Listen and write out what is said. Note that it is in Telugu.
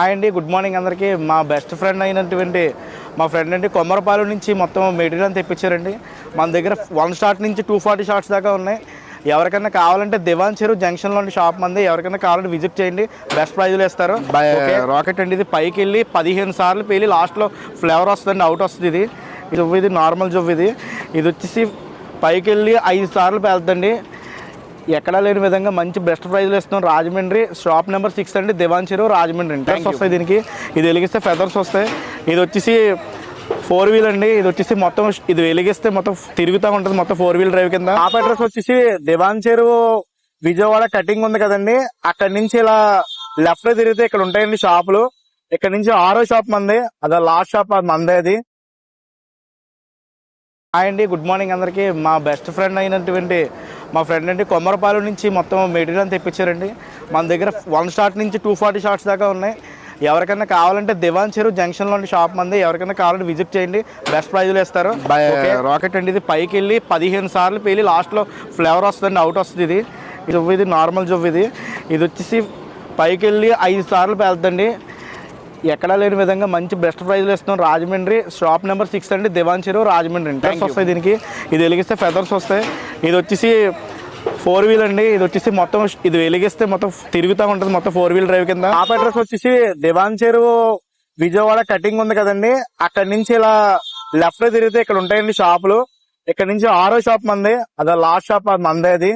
హాయ్ అండి, గుడ్ మార్నింగ్ అందరికీ. మా బెస్ట్ ఫ్రెండ్ అయినటువంటి మా ఫ్రెండ్ అండి కొమ్మరపాలెం నుంచి మొత్తం మెటీరియల్ తెప్పించారండి. మన దగ్గర 1 స్టార్ట్ నుంచి 240 షార్ట్స్ దాకా ఉన్నాయి. ఎవరికైనా కావాలంటే దివాన్ చెరువు జంక్షన్లోని షాప్ మంది. ఎవరికైనా కావాలంటే విజిట్ చేయండి, బెస్ట్ ప్రైజ్లు ఇస్తారు. రాకెట్ అండి, ఇది పైకి వెళ్ళి 15 సార్లు పేలి లాస్ట్లో ఫ్లేవర్ వస్తుందండి, అవుట్ వస్తుంది. ఇది నార్మల్ జవ్వు. ఇది వచ్చేసి పైకి వెళ్ళి 5 సార్లు పేలుతుంది. ఎక్కడా లేని విధంగా మంచి బెస్ట్ ప్రైజ్లు ఇస్తున్నాం. రాజమండ్రి షాప్ నెంబర్ 6 అండి, దివాన్ చెరువు, రాజమండ్రి. ఫెదర్స్ వస్తాయి దీనికి. ఇది వెలిగిస్తే ఫెదర్స్ వస్తాయి. ఇది వచ్చేసి 4 వీల్ అండి. ఇది వచ్చేసి మొత్తం ఇది వెలిగిస్తే మొత్తం తిరుగుతూ ఉంటుంది, మొత్తం 4 వీల్ డ్రైవ్ కింద. షాప్ అడ్రస్ వచ్చేసి దివాన్ చెరువు విజయవాడ కటింగ్ ఉంది కదండి, అక్కడి నుంచి ఇలా లెఫ్ట్ తిరిగితే ఇక్కడ ఉంటాయండి షాపులు. ఇక్కడ నుంచి 6వ షాప్ మంది, అదే లాస్ట్ షాప్ మందే అది. హాయ్ అండి, గుడ్ మార్నింగ్ అందరికీ. మా బెస్ట్ ఫ్రెండ్ అయినటువంటి మా ఫ్రెండ్ అండి కొమ్మరపాలెం నుంచి మొత్తం మెటీరియల్ తెప్పించారండి. మన దగ్గర 1 స్టార్ట్ నుంచి 240 షార్ట్స్ దాకా ఉన్నాయి. ఎవరికైనా కావాలంటే దివాన్ చెరువు జంక్షన్లోని షాప్ మంది. ఎవరికైనా కావాలంటే విజిట్ చేయండి, బెస్ట్ ప్రైజ్లు ఇస్తారు. రాకెట్ అండి, ఇది పైకి వెళ్ళి 15 సార్లు పేలి లాస్ట్లో ఫ్లేవర్ వస్తుందండి, అవుట్ వస్తుంది. ఇది నార్మల్ జవ్వు. ఇది వచ్చేసి పైకి వెళ్ళి 5 సార్లు పేలుతుంది. ఎక్కడా లేని విధంగా మంచి బెస్ట్ ప్రైజ్లు ఇస్తున్నాం. రాజమండ్రి షాప్ నెంబర్ 6 అండి, దివాన్ చెరువు, రాజమండ్రి. ఫెదర్స్ వస్తాయి దీనికి. ఇది వెలిగిస్తే ఫెదర్స్ వస్తాయి. ఇది వచ్చేసి 4 వీల్ అండి. ఇది వచ్చేసి మొత్తం ఇది వెలిగిస్తే మొత్తం తిరుగుతూ ఉంటుంది, మొత్తం 4 వీల్ డ్రైవ్ కింద. షాప్ అడ్రస్ వచ్చేసి దివాన్ చెరువు విజయవాడ కటింగ్ ఉంది కదండి, అక్కడి నుంచి ఇలా లెఫ్ట్ తిరిగితే ఇక్కడ ఉంటాయండి షాపులు. ఇక్కడ నుంచి 6వ షాప్ మంది, అదే లాస్ట్ షాప్ మందే అది.